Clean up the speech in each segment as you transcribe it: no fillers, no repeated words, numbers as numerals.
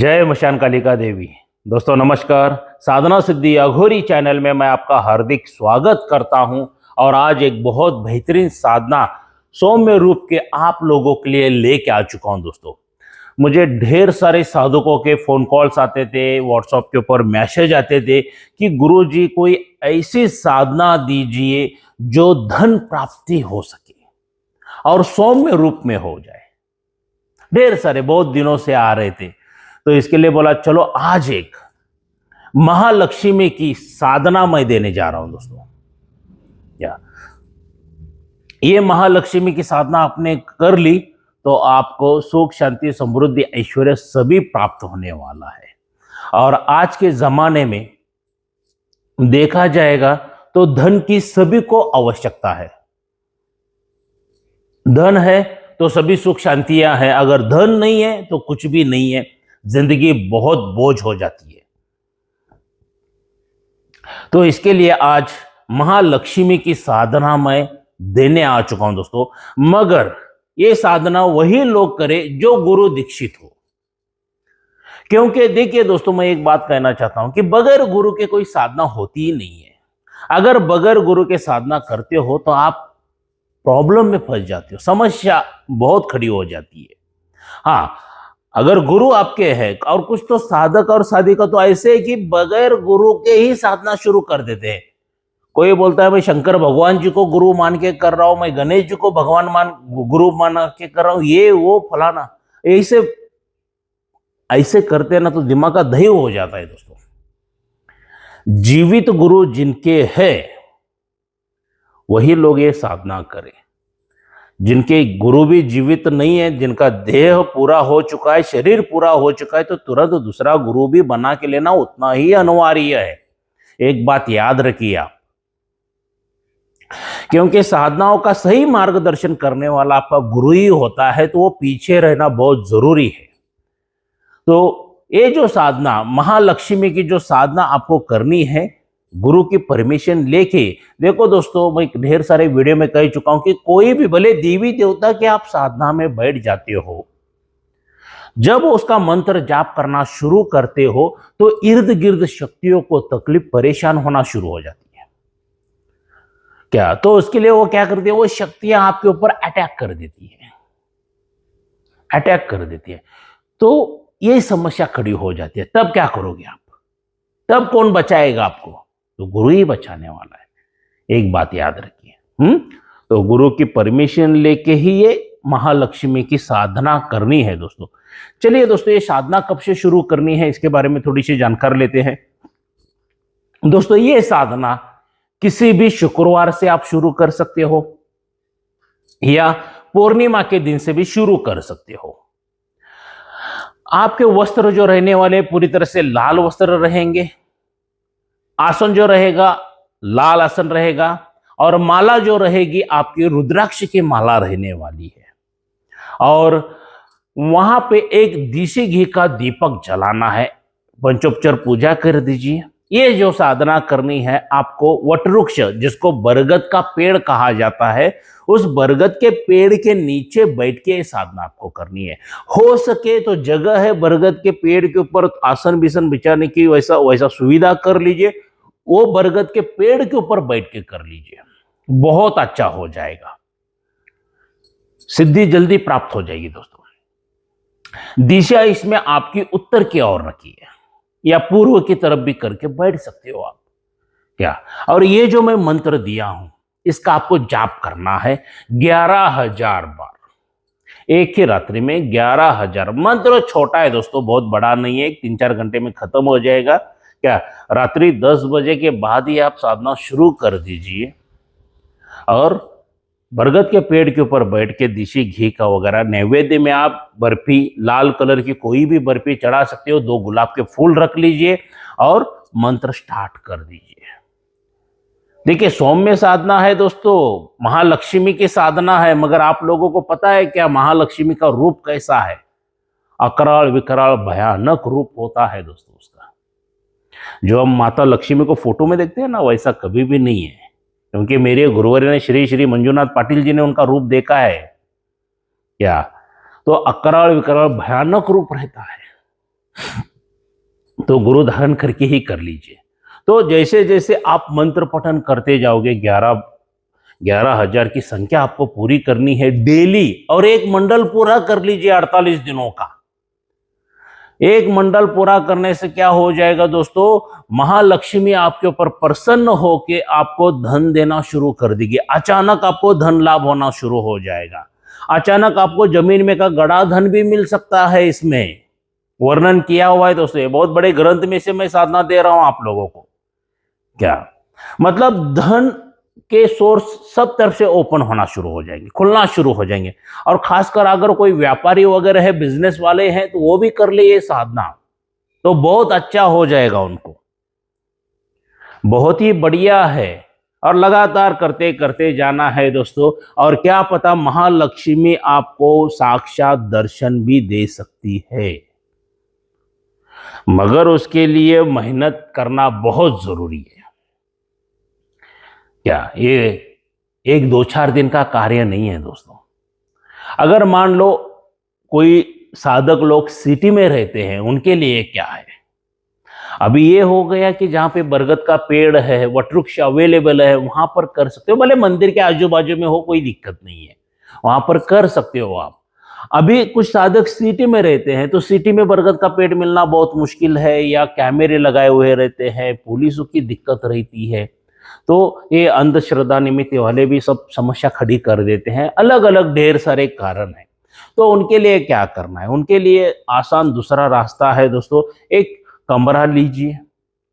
जय मशान कालिका देवी। दोस्तों नमस्कार। साधना सिद्धि अघोरी चैनल में मैं आपका हार्दिक स्वागत करता हूं और आज एक बहुत बेहतरीन साधना सौम्य रूप के आप लोगों के लिए लेके आ चुका हूं। दोस्तों मुझे ढेर सारे साधकों के फोन कॉल्स आते थे, व्हाट्सएप के ऊपर मैसेज आते थे कि गुरुजी कोई ऐसी साधना दीजिए जो धन प्राप्ति हो सके और सौम्य रूप में हो जाए। ढेर सारे बहुत दिनों से आ रहे थे, तो इसके लिए बोला चलो आज एक महालक्ष्मी की साधना मैं देने जा रहा हूं। दोस्तों क्या ये महालक्ष्मी की साधना आपने कर ली तो आपको सुख शांति समृद्धि ऐश्वर्य सभी प्राप्त होने वाला है। और आज के जमाने में देखा जाएगा तो धन की सभी को आवश्यकता है। धन है तो सभी सुख शांतियां हैं, अगर धन नहीं है तो कुछ भी नहीं है, जिंदगी बहुत बोझ हो जाती है। तो इसके लिए आज महालक्ष्मी की साधना मैं देने आ चुका हूं दोस्तों। मगर ये साधना वही लोग करें जो गुरु दीक्षित हो, क्योंकि देखिए दोस्तों मैं एक बात कहना चाहता हूं कि बगैर गुरु के कोई साधना होती ही नहीं है। अगर बगैर गुरु के साधना करते हो तो आप प्रॉब्लम में फंस जाते हो, समस्या बहुत खड़ी हो जाती है। हाँ, अगर गुरु आपके है, और कुछ तो साधक और साधिका तो ऐसे है कि बगैर गुरु के ही साधना शुरू कर देते हैं। कोई बोलता है मैं शंकर भगवान जी को गुरु मान के कर रहा हूं, मैं गणेश जी को गुरु मान के कर रहा हूं, ये वो फलाना, ऐसे ऐसे करते ना तो दिमाग का दही हो जाता है। दोस्तों जीवित गुरु जिनके है वही लोग ये साधना करें। जिनके गुरु भी जीवित नहीं है, जिनका देह पूरा हो चुका है, शरीर पूरा हो चुका है, तो तुरंत दूसरा गुरु भी बना के लेना उतना ही अनिवार्य है। एक बात याद रखिए आप, क्योंकि साधनाओं का सही मार्गदर्शन करने वाला आपका गुरु ही होता है, तो वो पीछे रहना बहुत जरूरी है। तो ये जो साधना महालक्ष्मी की जो साधना आपको करनी है, गुरु की परमिशन लेके, देखो दोस्तों मैं ढेर सारे वीडियो में कह चुका हूं कि कोई भी भले देवी देवता के आप साधना में बैठ जाते हो, जब उसका मंत्र जाप करना शुरू करते हो तो इर्द गिर्द शक्तियों को तकलीफ परेशान होना शुरू हो जाती है। क्या तो उसके लिए वो क्या करती है, वो शक्तियां आपके ऊपर अटैक कर देती है, अटैक कर देती है। तो ये समस्या खड़ी हो जाती है। तब क्या करोगे आप? तब कौन बचाएगा आपको? तो गुरु ही बचाने वाला है। एक बात याद रखिए। तो गुरु की परमिशन लेके ही ये महालक्ष्मी की साधना करनी है। दोस्तों चलिए दोस्तों, ये साधना कब से शुरू करनी है इसके बारे में थोड़ी सी जानकारी लेते हैं। दोस्तों ये साधना किसी भी शुक्रवार से आप शुरू कर सकते हो या पूर्णिमा के दिन से भी शुरू कर सकते हो। आपके वस्त्र जो रहने वाले पूरी तरह से लाल वस्त्र रहेंगे, आसन जो रहेगा लाल आसन रहेगा, और माला जो रहेगी आपकी रुद्राक्ष की माला रहने वाली है। और वहां पे एक देसी घी का दीपक जलाना है, पंचोपचार पूजा कर दीजिए। ये जो साधना करनी है आपको वटवृक्ष, जिसको बरगद का पेड़ कहा जाता है, उस बरगद के पेड़ के नीचे बैठ के ये साधना आपको करनी है। हो सके तो जगह है बरगद के पेड़ के ऊपर आसन बिसन बिछाने की, वैसा वैसा सुविधा कर लीजिए। वो बरगद के पेड़ के ऊपर बैठ के कर लीजिए, बहुत अच्छा हो जाएगा, सिद्धि जल्दी प्राप्त हो जाएगी। दोस्तों दिशा इसमें आपकी उत्तर की ओर रखिए या पूर्व की तरफ भी करके बैठ सकते हो आप। क्या और ये जो मैं मंत्र दिया हूं इसका आपको जाप करना है 11,000 बार, एक ही रात्रि में 11,000। मंत्र छोटा है दोस्तों, बहुत बड़ा नहीं है, 3-4 घंटे में खत्म हो जाएगा। क्या रात्रि 10 बजे के बाद ही आप साधना शुरू कर दीजिए और बरगद के पेड़ के ऊपर बैठ के देसी घी का वगैरह नैवेद्य में आप बर्फी, लाल कलर की कोई भी बर्फी चढ़ा सकते हो, 2 गुलाब के फूल रख लीजिए और मंत्र स्टार्ट कर दीजिए। देखिए सौम्य साधना है दोस्तों, महालक्ष्मी की साधना है, मगर आप लोगों को पता है क्या महालक्ष्मी का रूप कैसा है? अकराल विकराल भयानक रूप होता है दोस्तों उसका। जो हम माता लक्ष्मी को फोटो में देखते हैं ना, वैसा कभी भी नहीं है, क्योंकि मेरे गुरुवर ने श्री श्री मंजुनाथ पाटिल जी ने उनका रूप देखा है। क्या तो अकराल विकराल भयानक रूप रहता है। तो गुरु धारण करके ही कर लीजिए। तो जैसे जैसे आप मंत्र पठन करते जाओगे, 11,000 की संख्या आपको पूरी करनी है डेली, और एक मंडल पूरा कर लीजिए 48 दिनों का। एक मंडल पूरा करने से क्या हो जाएगा दोस्तों, महालक्ष्मी आपके ऊपर प्रसन्न होके आपको धन देना शुरू कर देगी। अचानक आपको धन लाभ होना शुरू हो जाएगा। अचानक आपको जमीन में का गड़ा धन भी मिल सकता है। इसमें वर्णन किया हुआ है दोस्तों, ये बहुत बड़े ग्रंथ में से मैं साधना दे रहा हूं आप लोगों को। क्या मतलब, धन के सोर्स सब तरफ से ओपन होना शुरू हो जाएंगे, खुलना शुरू हो जाएंगे। और खासकर अगर कोई व्यापारी वगैरह है, बिजनेस वाले हैं, तो वो भी कर ले ये साधना, तो बहुत अच्छा हो जाएगा उनको। बहुत ही बढ़िया है, और लगातार करते करते जाना है दोस्तों। और क्या पता महालक्ष्मी आपको साक्षात दर्शन भी दे सकती है, मगर उसके लिए मेहनत करना बहुत जरूरी है। क्या ये 1-2-4 दिन का कार्य नहीं है दोस्तों। अगर मान लो कोई साधक लोग सिटी में रहते हैं, उनके लिए क्या है, अभी ये हो गया कि जहां पे बरगद का पेड़ है, वटवृक्ष अवेलेबल है, वहां पर कर सकते हो। भले मंदिर के आजू बाजू में हो, कोई दिक्कत नहीं है, वहां पर कर सकते हो आप। अभी कुछ साधक सिटी में रहते हैं, तो सिटी में बरगद का पेड़ मिलना बहुत मुश्किल है, या कैमरे लगाए हुए रहते हैं, पुलिसों की दिक्कत रहती है, तो ये अंधश्रद्धा निमित्त वाले भी सब समस्या खड़ी कर देते हैं। अलग अलग ढेर सारे कारण हैं। तो उनके लिए क्या करना है, उनके लिए आसान दूसरा रास्ता है दोस्तों। एक कमरा लीजिए,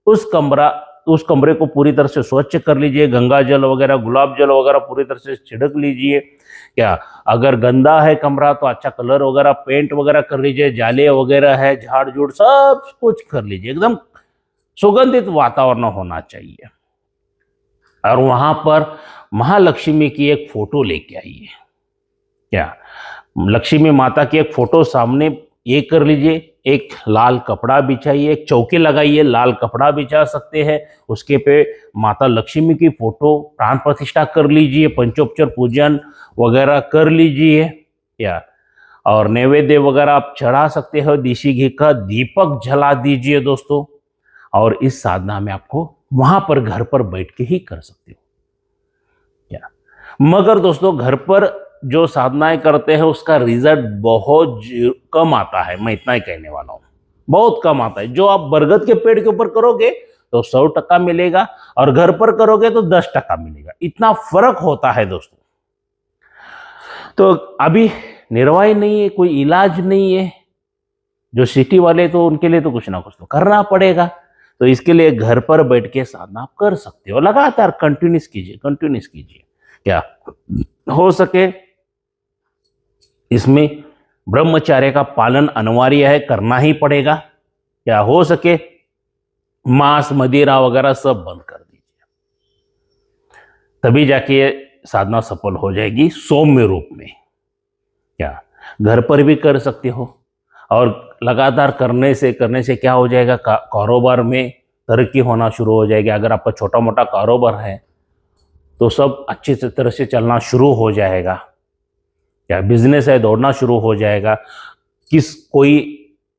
उस कमरे को पूरी तरह से स्वच्छ कर लीजिए, गंगा जल वगैरह, गुलाब जल वगैरह पूरी तरह से छिड़क लीजिए। क्या अगर गंदा है कमरा, तो अच्छा कलर वगैरह पेंट वगैरह कर लीजिए, जाले वगैरह है, झाड़ झूड़ सब कुछ कर लीजिए। एकदम सुगंधित वातावरण होना चाहिए। और वहां पर महालक्ष्मी की एक फोटो लेके आइए। क्या लक्ष्मी माता की एक फोटो सामने ये कर लीजिए, एक लाल कपड़ा बिछाइए, एक चौकी लगाइए, लाल कपड़ा बिछा सकते हैं, उसके पे माता लक्ष्मी की फोटो प्राण प्रतिष्ठा कर लीजिए, पंचोपचार पूजन वगैरह कर लीजिए। या और नैवेद्य वगैरह आप चढ़ा सकते हो, देसी घी का दीपक जला दीजिए दोस्तों। और इस साधना में आपको वहां पर घर पर बैठ के ही कर सकते हो। क्या मगर दोस्तों, घर पर जो साधनाएं करते हैं उसका रिजल्ट बहुत कम आता है। मैं इतना ही कहने वाला हूं, बहुत कम आता है। जो आप बरगद के पेड़ के ऊपर करोगे तो 100% मिलेगा, और घर पर करोगे तो 10% मिलेगा। इतना फर्क होता है दोस्तों। तो अभी निर्वाह नहीं है, कोई इलाज नहीं है। जो सिटी वाले, तो उनके लिए तो कुछ ना कुछ तो करना पड़ेगा। तो इसके लिए घर पर बैठ के साधना आप कर सकते हो, लगातार कंटिन्यूस कीजिए। क्या हो सके इसमें ब्रह्मचर्य का पालन अनिवार्य है, करना ही पड़ेगा। क्या हो सके मांस मदिरा वगैरह सब बंद कर दीजिए, तभी जाके ये साधना सफल हो जाएगी सौम्य रूप में। क्या घर पर भी कर सकते हो, और लगातार करने से क्या हो जाएगा, कारोबार में तरक्की होना शुरू हो जाएगी। अगर आपका छोटा मोटा कारोबार है तो सब अच्छी तरह से चलना शुरू हो जाएगा। क्या बिजनेस है, दौड़ना शुरू हो जाएगा। कोई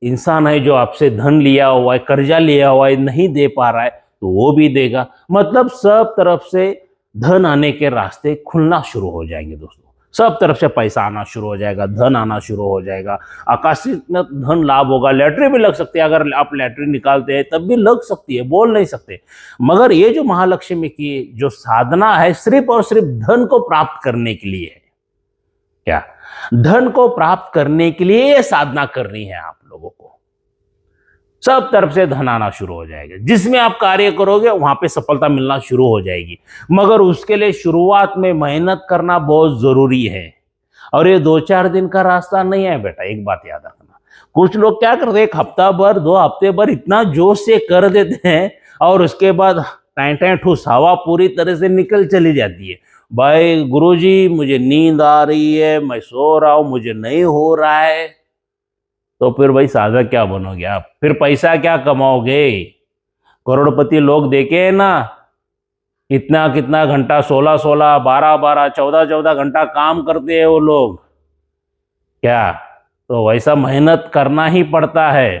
इंसान है जो आपसे धन लिया हुआ है, कर्जा लिया हुआ है, नहीं दे पा रहा है, तो वो भी देगा। मतलब सब तरफ से धन आने के रास्ते खुलना शुरू हो जाएंगे दोस्तों। सब तरफ से पैसा आना शुरू हो जाएगा, धन आना शुरू हो जाएगा, आकस्मिक धन लाभ होगा। लैटरी भी लग सकती है, अगर आप लैटरी निकालते हैं तब भी लग सकती है, बोल नहीं सकते। मगर ये जो महालक्ष्मी की जो साधना है, सिर्फ और सिर्फ धन को प्राप्त करने के लिए है। क्या धन को प्राप्त करने के लिए ये साधना करनी है आप लोगों को। सब तरफ से धन आना शुरू हो जाएगा। जिसमें आप कार्य करोगे वहां पे सफलता मिलना शुरू हो जाएगी। मगर उसके लिए शुरुआत में मेहनत करना बहुत जरूरी है, और ये 2-4 दिन का रास्ता नहीं है बेटा। एक बात याद रखना, कुछ लोग क्या करते हैं, 1 हफ्ता भर 2 हफ्ते भर इतना जोश से कर देते हैं, और उसके बाद टाइम ठूस हवा पूरी तरह से निकल चली जाती है। भाई गुरुजी मुझे नींद आ रही है, मैं सो रहा हूं, मुझे नहीं हो रहा है। तो फिर भाई साधक क्या बनोगे आप, फिर पैसा क्या कमाओगे। करोड़पति लोग देखे हैं ना, कितना कितना घंटा, 16-16, 12-12, 14-14 घंटा काम करते हैं वो लोग। क्या तो वैसा मेहनत करना ही पड़ता है।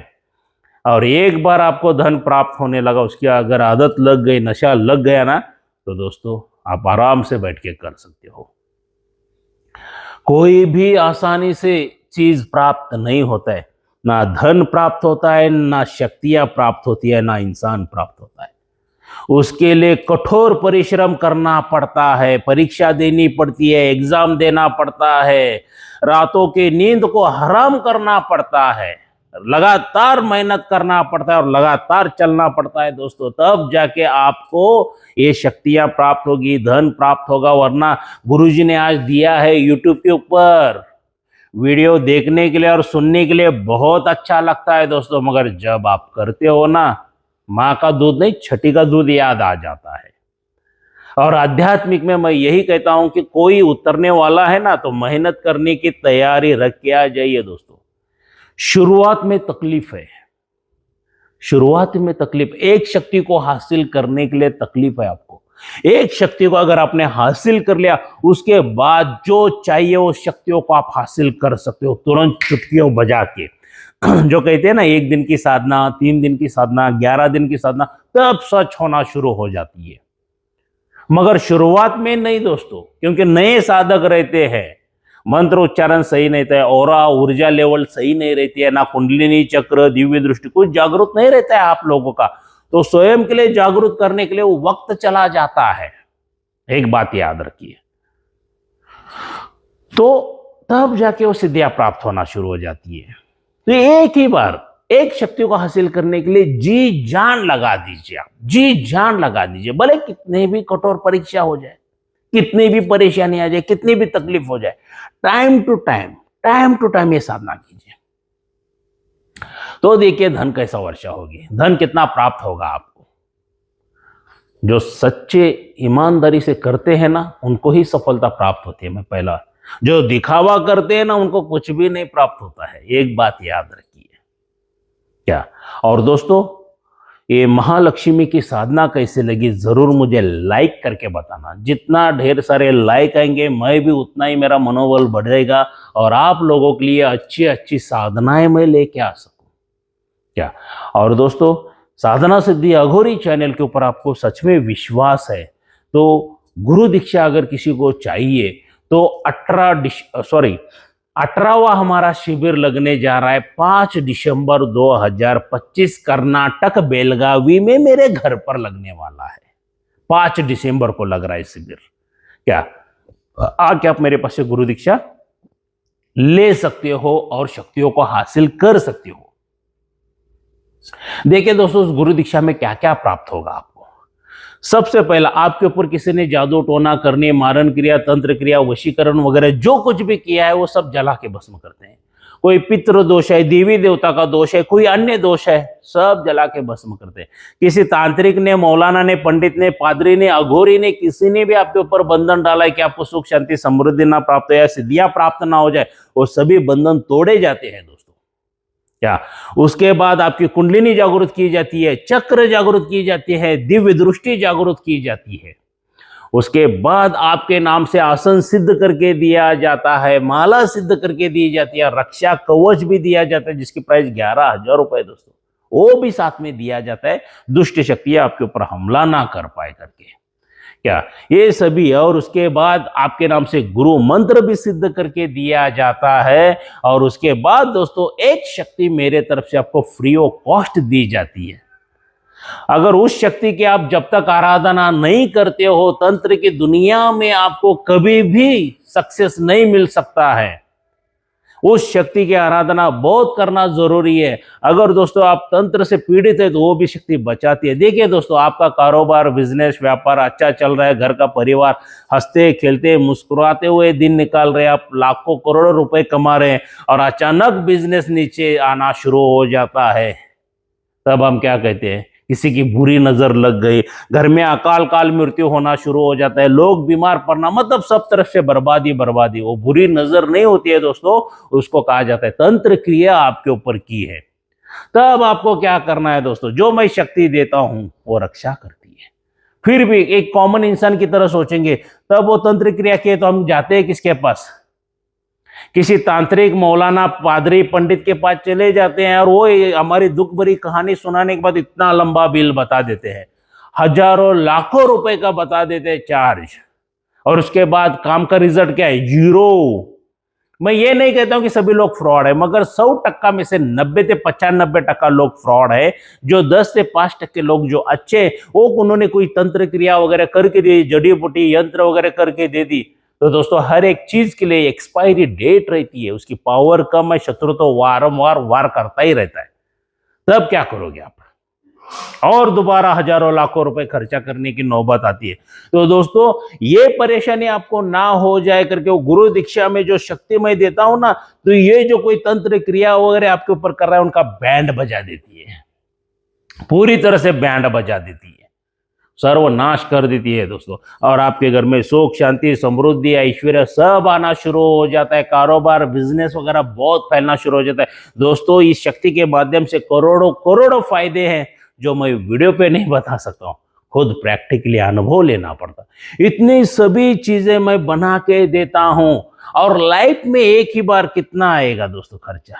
और एक बार आपको धन प्राप्त होने लगा, उसकी अगर आदत लग गई, नशा लग गया ना, तो दोस्तों आप आराम से बैठ के कर सकते हो। कोई भी आसानी से चीज प्राप्त नहीं होता है, ना धन प्राप्त होता है, ना शक्तियां प्राप्त होती है, ना इंसान प्राप्त होता है। उसके लिए कठोर परिश्रम करना पड़ता है, परीक्षा देनी पड़ती है, एग्जाम देना पड़ता है, रातों की नींद को हराम करना पड़ता है, लगातार मेहनत करना पड़ता है और लगातार चलना पड़ता है दोस्तों, तब जाके आपको ये शक्तियां प्राप्त होगी, धन प्राप्त होगा। वरना गुरुजी ने आज दिया है यूट्यूब के ऊपर, वीडियो देखने के लिए और सुनने के लिए बहुत अच्छा लगता है दोस्तों, मगर जब आप करते हो ना, माँ का दूध नहीं छठी का दूध याद आ जाता है। और आध्यात्मिक में मैं यही कहता हूं कि कोई उतरने वाला है ना, तो मेहनत करने की तैयारी रख के आ जाइए दोस्तों। शुरुआत में तकलीफ है, शुरुआत में तकलीफ, एक शक्ति को हासिल करने के लिए तकलीफ है आपको। एक शक्ति को अगर आपने हासिल कर लिया, उसके बाद जो चाहिए उस शक्तियों को आप हासिल कर सकते हो तुरंत चुटकियों बजा के। जो कहते हैं ना, 1 दिन की साधना, 3 दिन की साधना, 11 दिन की साधना, तब सच होना शुरू हो जाती है। मगर शुरुआत में नहीं दोस्तों, क्योंकि नए साधक रहते हैं, मंत्र उच्चारण सही नहीं रहता है, औरा ऊर्जा लेवल सही नहीं रहती है, ना कुंडलिनी चक्र, दिव्य दृष्टि कुछ जागरूक नहीं रहता है आप लोगों का, तो स्वयं के लिए जागरूक करने के लिए वो वक्त चला जाता है। एक बात याद रखिए, तो तब जाके वो सिद्धियां प्राप्त होना शुरू हो जाती है। तो एक ही बार एक शक्ति को हासिल करने के लिए जी जान लगा दीजिए, आप जी जान लगा दीजिए, भले कितने भी कठोर परीक्षा हो जाए, कितनी भी परेशानी आ जाए, कितनी भी तकलीफ हो जाए, टाइम टू टाइम ये साधना कीजिए। तो देखिए धन कैसा वर्षा होगी, धन कितना प्राप्त होगा आपको। जो सच्चे ईमानदारी से करते हैं ना, उनको ही सफलता प्राप्त होती है। मैं पहला, जो दिखावा करते हैं ना, उनको कुछ भी नहीं प्राप्त होता है, एक बात याद रखिए क्या। और दोस्तों, ये महालक्ष्मी की साधना कैसे लगी जरूर मुझे लाइक करके बताना। जितना ढेर सारे लाइक आएंगे, मैं भी उतना ही मेरा मनोबल बढ़ेगा और आप लोगों के लिए अच्छी अच्छी साधनाएं मैं लेके आ सकूं क्या। और दोस्तों, साधना सिद्धि अघोरी चैनल के ऊपर आपको सच में विश्वास है तो गुरु दीक्षा अगर किसी को चाहिए तो 18वां हमारा शिविर लगने जा रहा है 5 दिसंबर 2025 कर्नाटक बेलगावी में मेरे घर पर लगने वाला है। 5 दिसंबर को लग रहा है शिविर क्या। आके आप मेरे पास से गुरु दीक्षा ले सकते हो और शक्तियों को हासिल कर सकते हो। देखिए दोस्तों, उस गुरु दीक्षा में क्या क्या प्राप्त होगा आपको। सबसे पहला, आपके ऊपर किसी ने जादू टोना करने, मारण क्रिया, तंत्र क्रिया, वशीकरण वगैरह जो कुछ भी किया है वो सब जला के भस्म करते हैं। कोई पितृ दोष है, देवी देवता का दोष है, कोई अन्य दोष है, सब जला के भस्म करते हैं। किसी तांत्रिक ने, मौलाना ने, पंडित ने, पादरी ने, अघोरी ने, किसी ने भी आपके ऊपर बंधन डाला है कि आपको सुख शांति समृद्धि ना प्राप्त हो या सिद्धियां प्राप्त ना हो जाए, वो सभी बंधन तोड़े जाते हैं दोस्तों क्या। उसके बाद आपकी कुंडलिनी जागृत की जाती है, चक्र जागृत की जाती है, दिव्य दृष्टि जागृत की जाती है। उसके बाद आपके नाम से आसन सिद्ध करके दिया जाता है, माला सिद्ध करके दी जाती है, रक्षा कवच भी दिया जाता है जिसकी प्राइस 11,000 रुपए दोस्तों, वो भी साथ में दिया जाता है, दुष्ट शक्तियां आपके ऊपर हमला ना कर पाए करके क्या, ये सभी। और उसके बाद आपके नाम से गुरु मंत्र भी सिद्ध करके दिया जाता है। और उसके बाद दोस्तों, एक शक्ति मेरे तरफ से आपको फ्री ऑफ कॉस्ट दी जाती है। अगर उस शक्ति की आप जब तक आराधना नहीं करते हो, तंत्र की दुनिया में आपको कभी भी सक्सेस नहीं मिल सकता है। उस शक्ति की आराधना बहुत करना जरूरी है। अगर दोस्तों आप तंत्र से पीड़ित है तो वो भी शक्ति बचाती है। देखिए दोस्तों, आपका कारोबार, बिजनेस, व्यापार अच्छा चल रहा है, घर का परिवार हंसते खेलते मुस्कुराते हुए दिन निकाल रहे हैं, आप लाखों करोड़ों रुपए कमा रहे हैं और अचानक बिजनेस नीचे आना शुरू हो जाता है, तब हम क्या कहते हैं, किसी की बुरी नजर लग गई, घर में अकाल काल मृत्यु होना शुरू हो जाता है, लोग बीमार पड़ना, मतलब सब तरफ से बर्बादी बर्बादी। वो बुरी नजर नहीं होती है दोस्तों, उसको कहा जाता है तंत्र क्रिया आपके ऊपर की है। तब आपको क्या करना है दोस्तों, जो मैं शक्ति देता हूं वो रक्षा करती है। फिर भी एक कॉमन इंसान की तरह सोचेंगे, तब वो तंत्र क्रिया किए तो हम जाते हैं किसके पास, किसी तांत्रिक मौलाना पादरी पंडित के पास चले जाते हैं और वो हमारी दुख भरी कहानी सुनाने के बाद इतना लंबा बिल बता देते हैं, हजारों लाखों रुपए का बता देते हैं चार्ज, और उसके बाद काम का रिजल्ट क्या है? जीरो। मैं ये नहीं कहता हूं कि सभी लोग फ्रॉड है, मगर 100% में से 90 से 95% लोग फ्रॉड है। जो 10 से 5% लोग जो अच्छे, वो उन्होंने कोई तंत्र क्रिया वगैरह करके दी, जड़ी बूटी यंत्र वगैरह करके दे दी। तो दोस्तों हर एक चीज के लिए एक्सपायरी डेट रहती है, उसकी पावर कम है, शत्रु तो वारंवार वार करता ही रहता है। तब क्या करोगे आप? और दोबारा हजारों लाखों रुपए खर्चा करने की नौबत आती है। तो दोस्तों ये परेशानी आपको ना हो जाए करके वो गुरु दीक्षा में जो शक्ति मैं देता हूं ना, तो ये जो कोई तंत्र क्रिया वगैरह आपके ऊपर कर रहा है उनका बैंड बजा देती है, पूरी तरह से बैंड बजा देती है, सर्वनाश कर देती है दोस्तों। और आपके घर में सुख शांति समृद्धि ऐश्वर्य सब आना शुरू हो जाता है, कारोबार बिजनेस वगैरह बहुत फैलना शुरू हो जाता है। दोस्तों इस शक्ति के माध्यम से करोड़ों करोड़ों फायदे हैं जो मैं वीडियो पे नहीं बता सकता हूँ, खुद प्रैक्टिकली अनुभव लेना पड़ता। इतनी सभी चीजें मैं बना के देता हूं, और लाइफ में एक ही बार कितना आएगा दोस्तों खर्चा?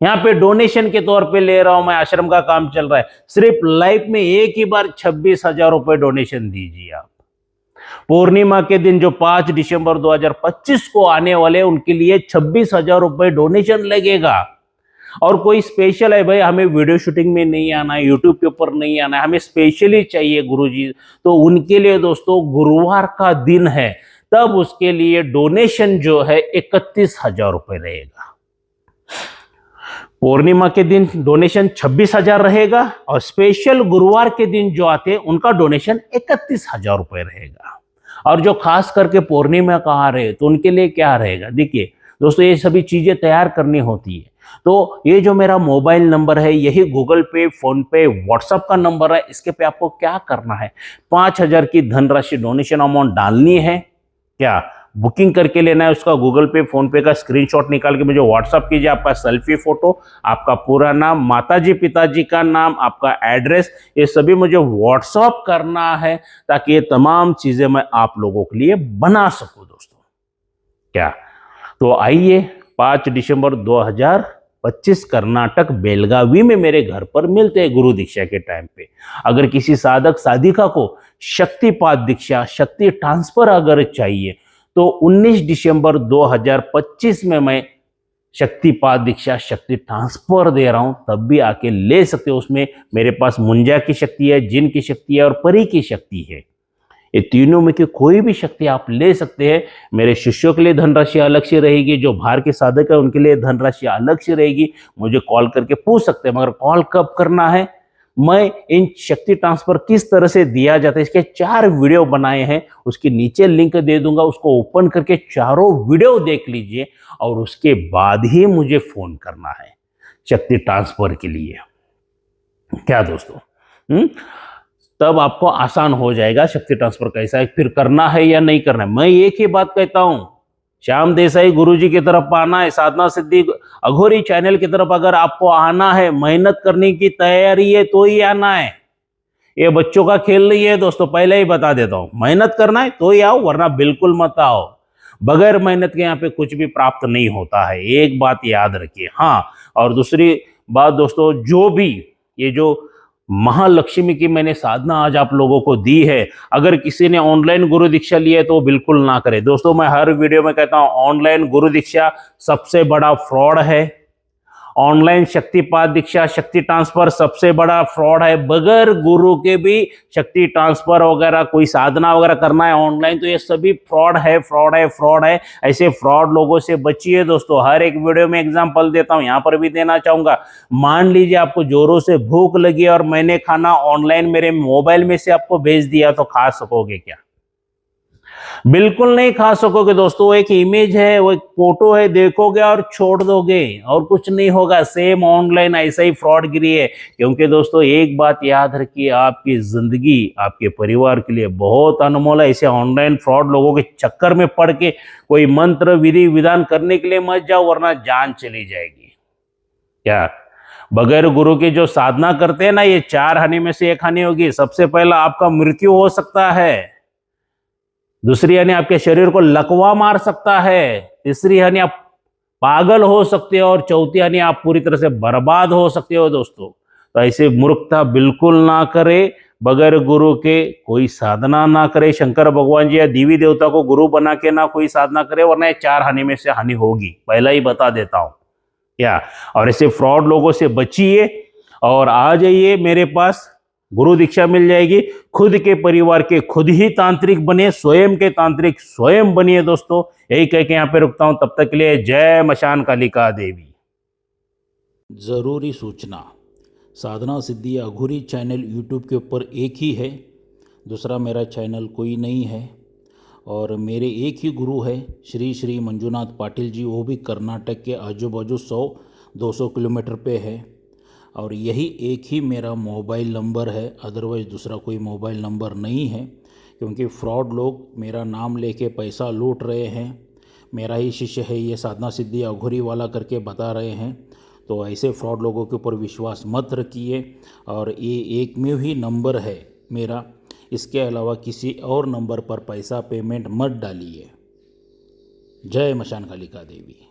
यहाँ पे डोनेशन के तौर पे ले रहा हूं मैं, आश्रम का काम चल रहा है, सिर्फ लाइफ में एक ही बार 26,000 रुपए डोनेशन दीजिए आप। पूर्णिमा के दिन जो 5 दिसंबर 2025 को आने वाले उनके लिए 26,000 रुपए डोनेशन लगेगा। और कोई स्पेशल है भाई, हमें वीडियो शूटिंग में नहीं आना है, यूट्यूब के ऊपर नहीं आना है, हमें स्पेशली चाहिए गुरुजी, तो उनके लिए दोस्तों गुरुवार का दिन है, तब उसके लिए डोनेशन जो है 31,000 रुपए रहेगा। पूर्णिमा के दिन डोनेशन 26,000 रहेगा, और स्पेशल गुरुवार के दिन जो आते हैं उनका डोनेशन 31,000 रुपए रहेगा। और जो खास करके पूर्णिमा का आ रहे तो उनके लिए क्या रहेगा? देखिए दोस्तों ये सभी चीजें तैयार करनी होती है। तो ये जो मेरा मोबाइल नंबर है, यही गूगल पे, फोन पे, व्हाट्सएप का नंबर है, इसके पे आपको क्या करना है, 5,000 की धनराशि डोनेशन अमाउंट डालनी है, क्या बुकिंग करके लेना है, उसका गूगल पे फोन पे का स्क्रीनशॉट निकाल के मुझे व्हाट्सएप कीजिए, आपका सेल्फी फोटो, आपका पूरा नाम, माताजी पिताजी का नाम, आपका एड्रेस, ये सभी मुझे व्हाट्सएप करना है, ताकि ये तमाम चीजें मैं आप लोगों के लिए बना सकूं दोस्तों। क्या तो आइए 5 दिसंबर 2025 कर्नाटक बेलगावी में मेरे घर पर मिलते हैं गुरु दीक्षा के टाइम पे। अगर किसी साधक साधिका को शक्तिपात दीक्षा, शक्ति ट्रांसफर अगर चाहिए, तो 19 दिसंबर 2025 में मैं शक्तिपात दीक्षा, शक्ति ट्रांसफर दे रहा हूं, तब भी आके ले सकते हो। उसमें मेरे पास मुंजा की शक्ति है, जिन की शक्ति है और परी की शक्ति है। ये तीनों में की कोई भी शक्ति आप ले सकते हैं। मेरे शिष्यों के लिए धनराशि अलग से रहेगी, जो बाहर के साधक है उनके लिए धनराशि अलग से रहेगी। मुझे कॉल करके पूछ सकते हैं, मगर कॉल कब करना है, मैं इन शक्ति ट्रांसफर किस तरह से दिया जाता है इसके 4 वीडियो बनाए हैं, उसके नीचे लिंक दे दूंगा, उसको ओपन करके चारों वीडियो देख लीजिए, और उसके बाद ही मुझे फोन करना है शक्ति ट्रांसफर के लिए। क्या दोस्तों, तब आपको आसान हो जाएगा शक्ति ट्रांसफर कैसा है, फिर करना है या नहीं करना है। मैं एक ही बात कहता हूं, श्याम देसाई गुरुजी की तरफ आना है, साधना सिद्धि अघोरी चैनल की तरफ अगर आपको आना है, मेहनत करने की तैयारी है तो ही आना है। ये बच्चों का खेल नहीं है दोस्तों, पहले ही बता देता हूं। मेहनत करना है तो ही आओ, वरना बिल्कुल मत आओ। बगैर मेहनत के यहाँ पे कुछ भी प्राप्त नहीं होता है, एक बात याद रखिए। हाँ, और दूसरी बात दोस्तों, जो भी ये जो महालक्ष्मी की मैंने साधना आज आप लोगों को दी है, अगर किसी ने ऑनलाइन गुरु दीक्षा ली है तो बिल्कुल ना करे दोस्तों। मैं हर वीडियो में कहता हूं, ऑनलाइन गुरु दीक्षा सबसे बड़ा फ्रॉड है। ऑनलाइन शक्तिपात दीक्षा, शक्ति ट्रांसफर सबसे बड़ा फ्रॉड है। बगैर गुरु के भी शक्ति ट्रांसफर वगैरह कोई साधना वगैरह करना है ऑनलाइन, तो ये सभी फ्रॉड है, फ्रॉड है, फ्रॉड है। ऐसे फ्रॉड लोगों से बचिए दोस्तों। हर एक वीडियो में एग्जांपल देता हूं, यहां पर भी देना चाहूंगा। मान लीजिए आपको जोरों से भूख लगी और मैंने खाना ऑनलाइन मेरे मोबाइल में से आपको भेज दिया, तो खा सकोगे क्या? बिल्कुल नहीं खा सकोगे दोस्तों। एक इमेज है, वो एक फोटो है, देखोगे और छोड़ दोगे, और कुछ नहीं होगा। सेम ऑनलाइन ऐसा ही फ्रॉडगिरी है। क्योंकि दोस्तों एक बात याद रखिए, आपकी जिंदगी आपके परिवार के लिए बहुत अनमोल है। ऐसे ऑनलाइन फ्रॉड लोगों के चक्कर में पड़ के कोई मंत्र विधि विधान करने के लिए मत जाओ, वरना जान चली जाएगी। क्या बगैर गुरु के जो साधना करते हैं ना, ये 4 हानि में से एक हानि होगी। सबसे पहला आपका मृत्यु हो सकता है, दूसरी हानि आपके शरीर को लकवा मार सकता है, तीसरी हानि आप पागल हो सकते हो और चौथी यानी आप पूरी तरह से बर्बाद हो सकते हो दोस्तों। तो ऐसे मूर्खता बिल्कुल ना करे, बगैर गुरु के कोई साधना ना करे। शंकर भगवान जी या देवी देवता को गुरु बना के ना कोई साधना करे, वरना ये 4 हानि में से हानि होगी, पहला ही बता देता हूं क्या। और ऐसे फ्रॉड लोगों से बचिए और आ जाइए मेरे पास, गुरु दीक्षा मिल जाएगी। खुद के परिवार के खुद ही तांत्रिक बनिए, स्वयं के तांत्रिक स्वयं बनिए दोस्तों। यही कह के यहाँ पे रुकता हूं, तब तक के लिए जय मशान कालिका देवी। जरूरी सूचना, साधना सिद्धि अघोरी चैनल यूट्यूब के ऊपर एक ही है, दूसरा मेरा चैनल कोई नहीं है। और मेरे एक ही गुरु है श्री श्री मंजुनाथ पाटिल जी, वो भी कर्नाटक के आजू बाजू 100-200 किलोमीटर पे है। और यही एक ही मेरा मोबाइल नंबर है, अदरवाइज़ दूसरा कोई मोबाइल नंबर नहीं है, क्योंकि फ्रॉड लोग मेरा नाम लेके पैसा लूट रहे हैं। मेरा ही शिष्य है ये, साधना सिद्धि अघोरी वाला करके बता रहे हैं। तो ऐसे फ्रॉड लोगों के ऊपर विश्वास मत रखिए। और ये एक में ही नंबर है मेरा, इसके अलावा किसी और नंबर पर पैसा पेमेंट मत डालिए। जय मशान कालिका देवी।